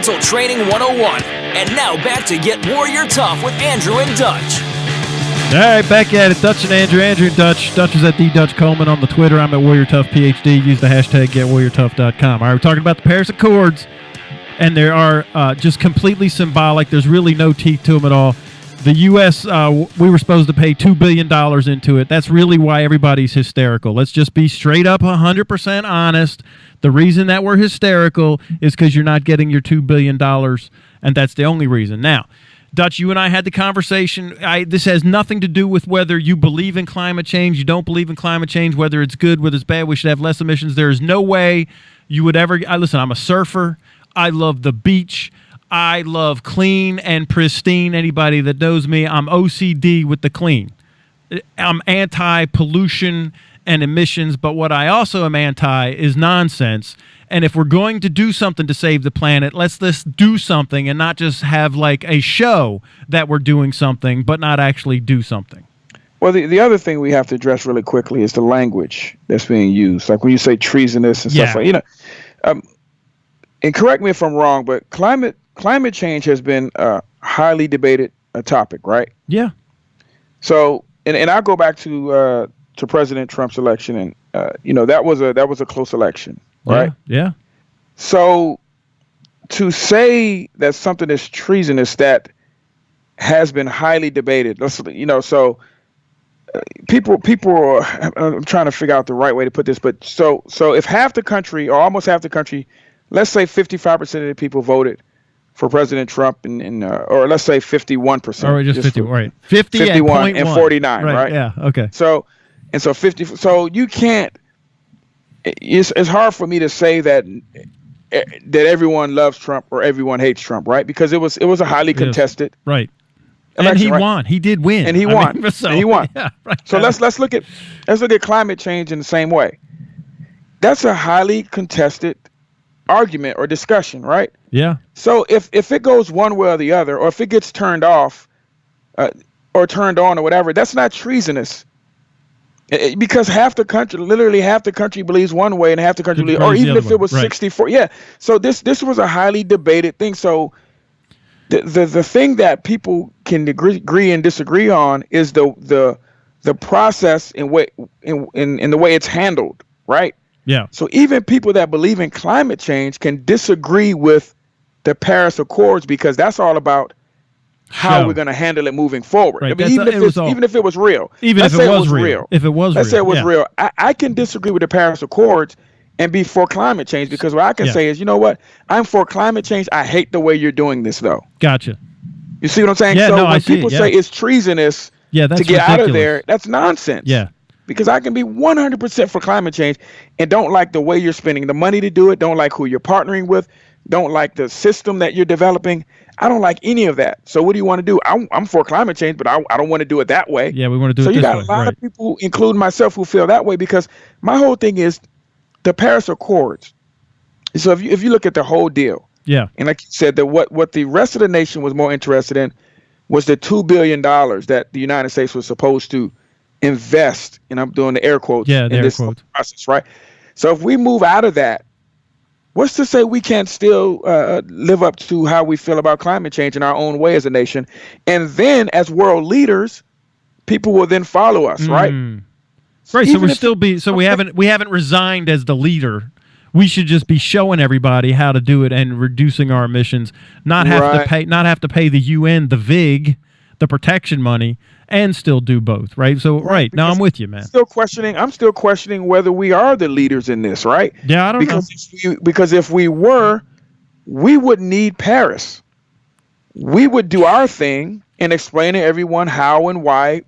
Mental Training 101. And now back to Get Warrior Tough with Andrew and Dutch. All right, back at it. Dutch and Andrew. Andrew and Dutch. Dutch is at @DutchColeman on the Twitter. I'm at WarriorToughPhD. Use the hashtag GetWarriorTough.com. All right, we're talking about the Paris Accords, and they are just completely symbolic. There's really no teeth to them at all. The U.S., we were supposed to pay $2 billion into it. That's really why everybody's hysterical. Let's just be straight up 100% honest. The reason that we're hysterical is because you're not getting your $2 billion, and that's the only reason. Now, Dutch, you and I had the conversation. This has nothing to do with whether you believe in climate change, you don't believe in climate change, whether it's good, whether it's bad, we should have less emissions. There is no way you would ever... Listen, I'm a surfer. I love the beach. I love clean and pristine. Anybody that knows me, I'm OCD with the clean. I'm anti-pollution and emissions, but what I also am anti is nonsense. And if we're going to do something to save the planet, let's do something and not just have like a show that we're doing something, but not actually do something. Well, the other thing we have to address really quickly is the language that's being used. Like when you say treasonous and stuff like, and correct me if I'm wrong, but climate change has been a highly debated topic, right? Yeah. So, and I'll go back to President Trump's election, and that was a close election, right? Yeah. So to say that something is treasonous that has been highly debated, people are, I'm trying to figure out the right way to put this, but so if half the country or almost half the country, let's say 55% of the people voted for President Trump, or let's say 51%. Or just 50, right? 51 and 49, right? Yeah. Okay. So 50. So you can't. It's hard for me to say that everyone loves Trump or everyone hates Trump, right? Because it was a highly contested, right? Election, and he won. He did win. And he won. And he won. Yeah, right. So let's look at climate change in the same way. That's a highly contested argument or discussion, right? Yeah. So if it goes one way or the other, or if it gets turned off, or turned on or whatever, that's not treasonous. Because literally half the country believes one way and half the country believes, or even if it was 64. Yeah. So this was a highly debated thing. So the thing that people can agree and disagree on is the process in the way it's handled, right? Yeah. So even people that believe in climate change can disagree with the Paris Accords because that's all about how we're going to handle it moving forward. Right. I mean, even if it was real. Let's say it was real. I can disagree with the Paris Accords and be for climate change because what I can say is, you know what? I'm for climate change. I hate the way you're doing this, though. Gotcha. You see what I'm saying? Yeah, so when people say it's treasonous to get ridiculous. Out of there, that's nonsense. Yeah. Because I can be 100% for climate change and don't like the way you're spending the money to do it, don't like who you're partnering with, don't like the system that you're developing. I don't like any of that. So what do you want to do? I'm for climate change, but I don't want to do it that way. Yeah, we want to do it this way. So you got a lot of people, including myself, who feel that way because my whole thing is the Paris Accords. So if you look at the whole deal, and like you said, that what the rest of the nation was more interested in was the $2 billion that the United States was supposed to invest, and I'm doing the air quotes in this process, right? So if we move out of that, what's to say we can't still live up to how we feel about climate change in our own way as a nation? And then as world leaders, people will then follow us, right? Right. So we haven't resigned as the leader. We should just be showing everybody how to do it and reducing our emissions, not have to pay the UN, the VIG, the protection money, and still do both, right? So, now I'm with you, man. I'm still questioning whether we are the leaders in this, right? Yeah, I don't know. Because if we were, we wouldn't need Paris. We would do our thing and explain to everyone how and why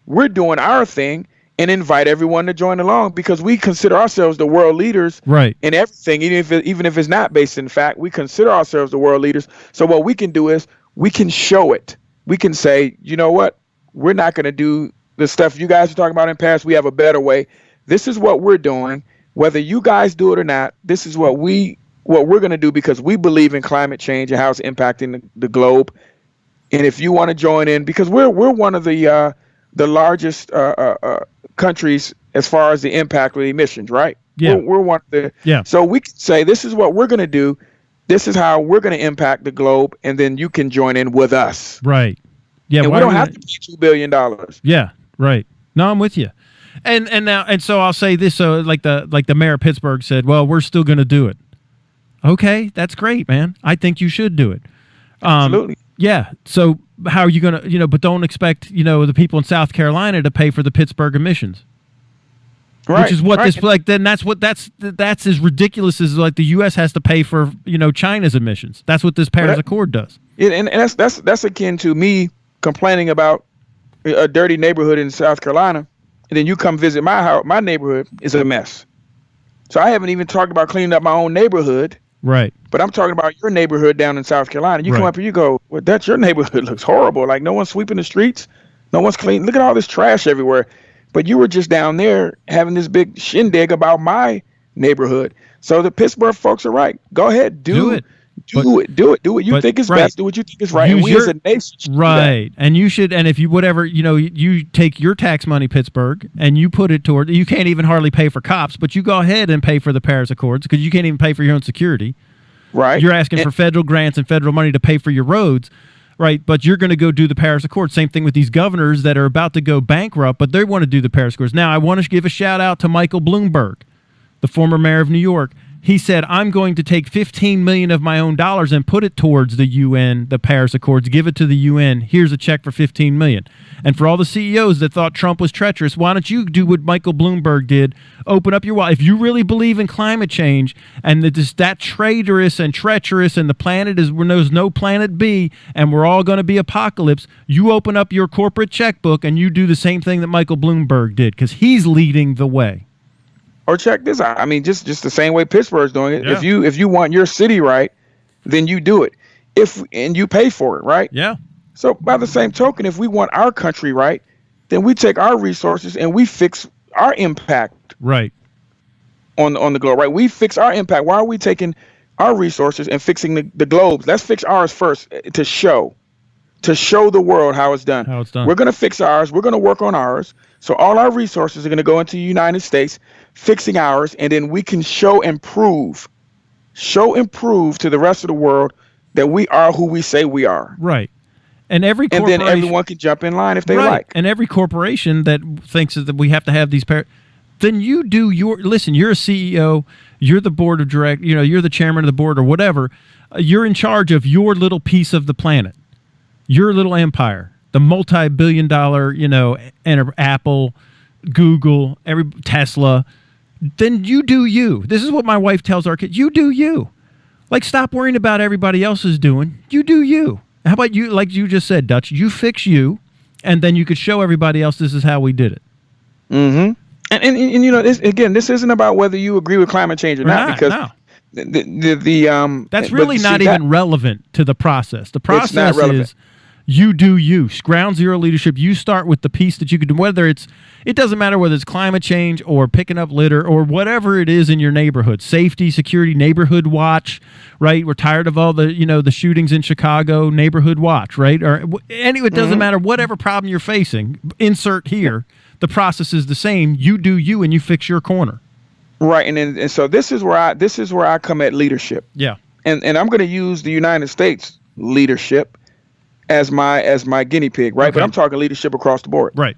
we're doing our thing and invite everyone to join along because we consider ourselves the world leaders in everything, even if it's not based in fact, we consider ourselves the world leaders. So what we can do is we can show it. We can say, you know what? We're not going to do the stuff you guys are talking about in Paris. We have a better way. This is what we're doing. Whether you guys do it or not, this is what we're going to do because we believe in climate change and how it's impacting the globe. And if you want to join in, because we're one of the largest countries as far as the impact with emissions, right? Yeah. We're one of the. Yeah. So we can say this is what we're going to do. this is how we're going to impact the globe, and then you can join in with us. Right. Yeah. And we don't have to pay $2 billion. Yeah. Right. No, I'm with you. And so I'll say this. So like the mayor of Pittsburgh said, well, we're still going to do it. Okay, that's great, man. I think you should do it. Absolutely. Yeah. So how are you going to, but don't expect, the people in South Carolina to pay for the Pittsburgh emissions. Right. Which is what this, like, then that's as ridiculous as like the U.S. has to pay for, China's emissions. That's what this Paris Accord does. And that's akin to me complaining about a dirty neighborhood in South Carolina, and then you come visit my house. My neighborhood is a mess. So I haven't even talked about cleaning up my own neighborhood. Right. But I'm talking about your neighborhood down in South Carolina. You come up here, you go, well, that's your neighborhood. Looks horrible. Like, no one's sweeping the streets. No one's clean. Look at all this trash everywhere. But you were just down there having this big shindig about my neighborhood. So the Pittsburgh folks are right. Go ahead. Do it. Do what you think is best. Do what you think is right. And we as a nation should do that. And you should, and if you, whatever, you take your tax money, Pittsburgh, and you put it toward, you can't even hardly pay for cops, but you go ahead and pay for the Paris Accords because you can't even pay for your own security. Right. You're asking for federal grants and federal money to pay for your roads. Right. But you're going to go do the Paris Accords. Same thing with these governors that are about to go bankrupt, but they want to do the Paris Accords. Now, I want to give a shout out to Michael Bloomberg, the former mayor of New York. He said, I'm going to take $15 million of my own dollars and put it towards the UN, the Paris Accords, give it to the UN. Here's a check for $15 million. And for all the CEOs that thought Trump was treacherous, why don't you do what Michael Bloomberg did? Open up your wallet. If you really believe in climate change and that traitorous and treacherous and the planet is where there's no planet B and we're all going to be apocalypse, you open up your corporate checkbook and you do the same thing that Michael Bloomberg did because he's leading the way. Or check this out. I mean, just the same way Pittsburgh's doing it. Yeah. If you want your city right, then you do it. And you pay for it, right? Yeah. So by the same token, if we want our country right, then we take our resources and we fix our impact. Right. On the globe, right? We fix our impact. Why are we taking our resources and fixing the globes? Let's fix ours first to show the world how it's done. We're going to fix ours. We're going to work on ours. So all our resources are going to go into the United States, fixing ours, and then we can show and prove to the rest of the world that we are who we say we are. Right. And then everyone can jump in line if they like. And every corporation that thinks that we have to have these then you do listen, you're a CEO, you're the board of directors, you're the chairman of the board or whatever. You're in charge of your little piece of the planet, your little empire. The multi-billion dollar, Apple, Google, Tesla, then you do you. This is what my wife tells our kids. You do you. Like, stop worrying about everybody else is doing. You do you. How about you, like you just said, Dutch, you fix you, and then you could show everybody else this is how we did it. Mm-hmm. And this isn't about whether you agree with climate change or not, because that's really not even relevant to the process. The process is you do you. Ground zero leadership. You start with the piece that you can do, whether it doesn't matter whether it's climate change or picking up litter or whatever it is in your neighborhood. Safety, security, neighborhood watch, right? We're tired of all the, the shootings in Chicago, neighborhood watch, right? Or anyway, it doesn't matter whatever problem you're facing, insert here. The process is the same. You do you and you fix your corner. Right. And so this is where I come at leadership. Yeah. And I'm going to use the United States leadership as my guinea pig, right? Okay. But I'm talking leadership across the board. Right.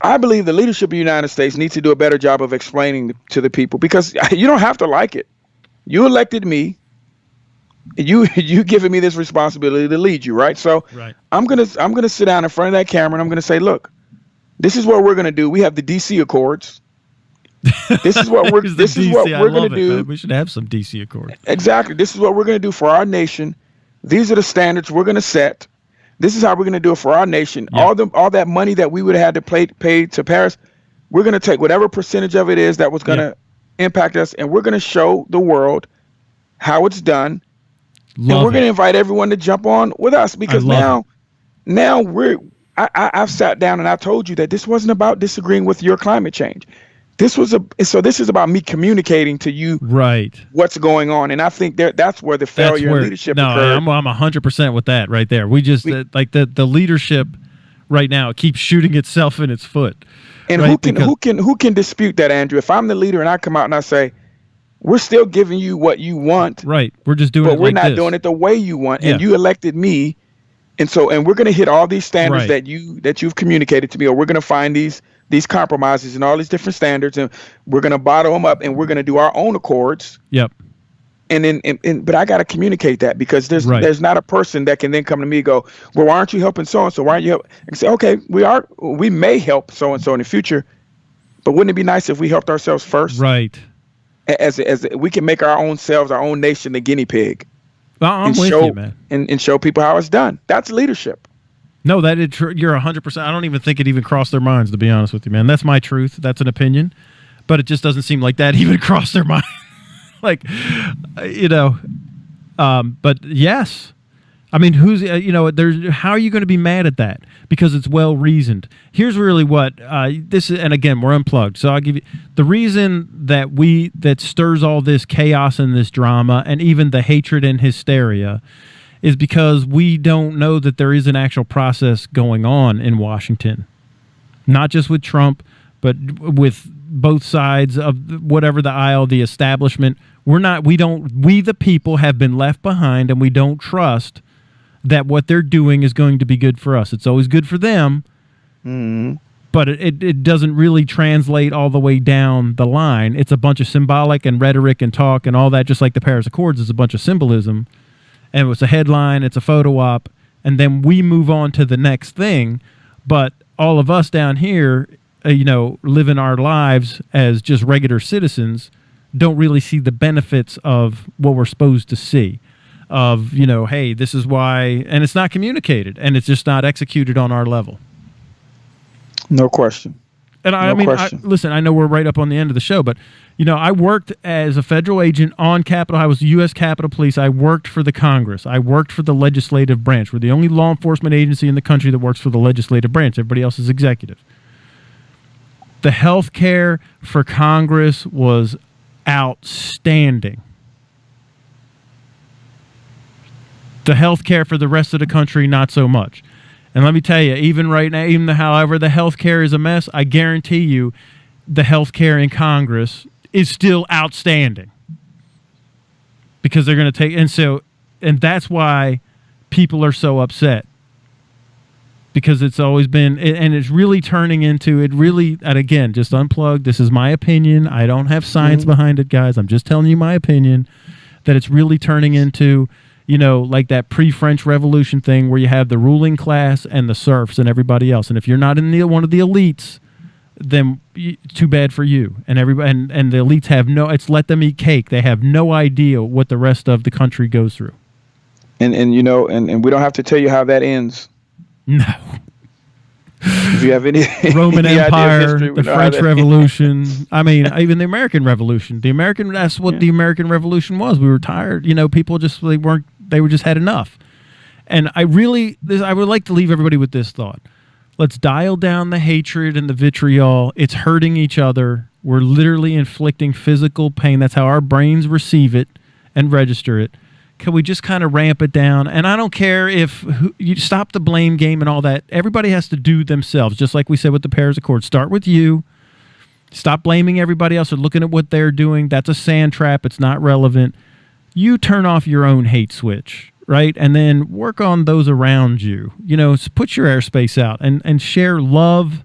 I believe the leadership of the United States needs to do a better job of explaining to the people, because you don't have to like it. You elected me. You giving me this responsibility to lead you, right? So I'm gonna sit down in front of that camera and I'm gonna say, look, this is what we're gonna do. We have the DC Accords. This is what we're gonna do. Man. We should have some DC Accords. Exactly. This is what we're gonna do for our nation. These are the standards we're going to set. This is how we're going to do it for our nation. Yeah. All that money that we would have had to pay to Paris, we're going to take whatever percentage of it is that was going to impact us, and we're going to show the world how it's done. And we're going to invite everyone to jump on with us, because now I've sat down and I told you that this wasn't about disagreeing with your climate change. This is about me communicating to you what's going on, and I think that's where the failure in leadership occurred. I'm 100% with that right there. We just the leadership right now keeps shooting itself in its foot. And who can dispute that, Andrew? If I'm the leader and I come out and I say, We're still giving you what you want. Right. We're just doing it but we're like not this. doing it the way you want. Yeah. And you elected me. And we're going to hit all these standards Right. that you've communicated to me, or we're going to find these compromises and all these different standards, and we're going to bottle them up, and we're going to do our own accords. Yep. But I got to communicate that, because there's not a person that can then come to me and go, well, why aren't you helping so and so? Why aren't you helping? And say, okay, we may help so and so in the future, but wouldn't it be nice if we helped ourselves first? Right. As we can make our own selves, our own nation, the guinea pig. I'm with you, man. And show people how it's done. That's leadership. No, you're 100%. I don't even think it even crossed their minds, to be honest with you, man. That's my truth. That's an opinion. But it just doesn't seem like that even crossed their mind. But yes. I mean, how are you going to be mad at that? Because it's well reasoned. Here's really what this is, and again, we're unplugged. So I'll give you the reason that stirs all this chaos and this drama and even the hatred and hysteria is because we don't know that there is an actual process going on in Washington, not just with Trump, but with both sides of whatever the aisle, the establishment. We the people have been left behind, and we don't trust that what they're doing is going to be good for us. It's always good for them, but it doesn't really translate all the way down the line. It's a bunch of symbolic and rhetoric and talk and all that, just like the Paris Accords is a bunch of symbolism. And it's a headline, it's a photo op, and then we move on to the next thing. But all of us down here, living our lives as just regular citizens, don't really see the benefits of what we're supposed to see. Of, hey, this is why, and it's not communicated, and it's just not executed on our level. No question. And listen, I know we're right up on the end of the show, but, I worked as a federal agent on Capitol. I was U.S. Capitol Police. I worked for the Congress. I worked for the legislative branch. We're the only law enforcement agency in the country that works for the legislative branch. Everybody else is executive. The health care for Congress was outstanding. The health care for the rest of the country, not so much. And let me tell you, even right now, however the health care is a mess, I guarantee you the health care in Congress is still outstanding. Because they're going to take, and that's why people are so upset. Because it's always been, and it's really turning into, and again, just unplugged. This is my opinion. I don't have science behind it, guys. I'm just telling you my opinion, that it's really turning into, like that pre-French Revolution thing where you have the ruling class and the serfs and everybody else. And if you're not in one of the elites, then too bad for you. And everybody, and the elites have it's let them eat cake. They have no idea what the rest of the country goes through. And we don't have to tell you how that ends. No. If you have any Roman any Empire, history, the French Revolution. I mean, even the American Revolution. That's what the American Revolution was. We were tired. People just they were just had enough. And I would like to leave everybody with this thought. Let's dial down the hatred and the vitriol. It's hurting each other. We're literally inflicting physical pain. That's how our brains receive it and register it. Can we just kind of ramp it down? And I don't care if you stop the blame game and all that. Everybody has to do themselves, just like we said with the Paris Accords. Start with you. Stop blaming everybody else or looking at what they're doing. That's a sand trap. It's not relevant. You turn off your own hate switch, right? And then work on those around you. Put your airspace out and share love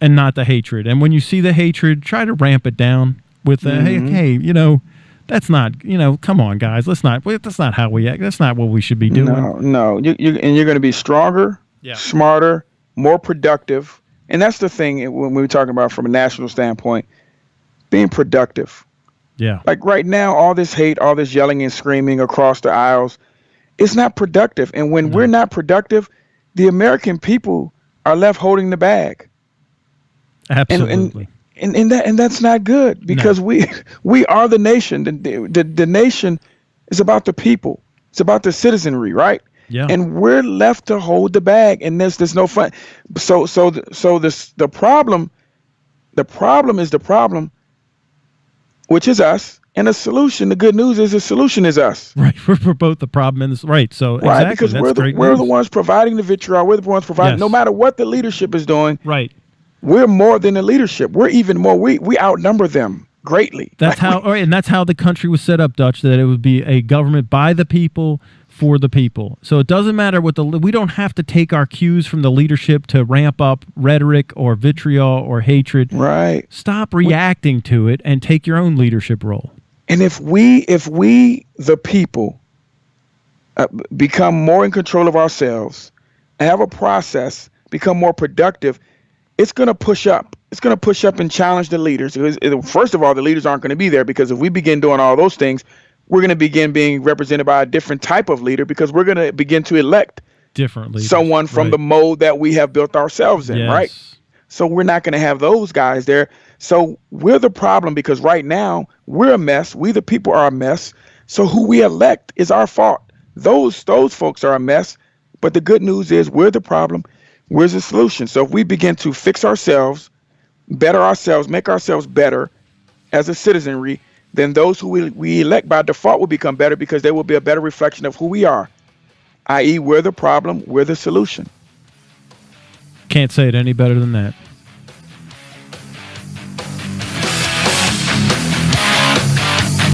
and not the hatred. And when you see the hatred, try to ramp it down with hey, that's not, come on, guys. That's not how we act. That's not what we should be doing. No. And you're going to be stronger, smarter, more productive. And that's the thing when we were talking about from a national standpoint, being productive. Yeah. Like right now, all this hate, all this yelling and screaming across the aisles, it's not productive. And when we're not productive, the American people are left holding the bag. Absolutely. And that's not good, because we are the nation. The nation is about the people. It's about the citizenry, right? Yeah. And we're left to hold the bag, and there's no fun. So the problem is the problem, which is us, and the solution. The good news is the solution is us. Right. We're both the problem in this. Right. So right, exactly. because we're the ones providing the vitriol. We're the ones providing. No matter what the leadership is doing. Right. We're more than the leadership. We're even more. We outnumber them greatly. That's and that's how the country was set up, Dutch, that it would be a government by the people for the people. So it doesn't matter what we don't have to take our cues from the leadership to ramp up rhetoric or vitriol or hatred. Right. Stop reacting to it and take your own leadership role. And if we the people become more in control of ourselves and have a process, become more productive, it's going to push up. It's going to push up and challenge the leaders. First of all, the leaders aren't going to be there, because if we begin doing all those things, we're going to begin being represented by a different type of leader, because we're going to begin to elect differently someone from the mold that we have built ourselves in, right? So we're not going to have those guys there. So we're the problem, because right now we're a mess. We the people are a mess. So who we elect is our fault. Those folks are a mess. But the good news is we're the problem. We're the solution. So if we begin to fix ourselves, better ourselves, make ourselves better as a citizenry, then those who we elect by default will become better, because they will be a better reflection of who we are, i.e. we're the problem, we're the solution. Can't say it any better than that.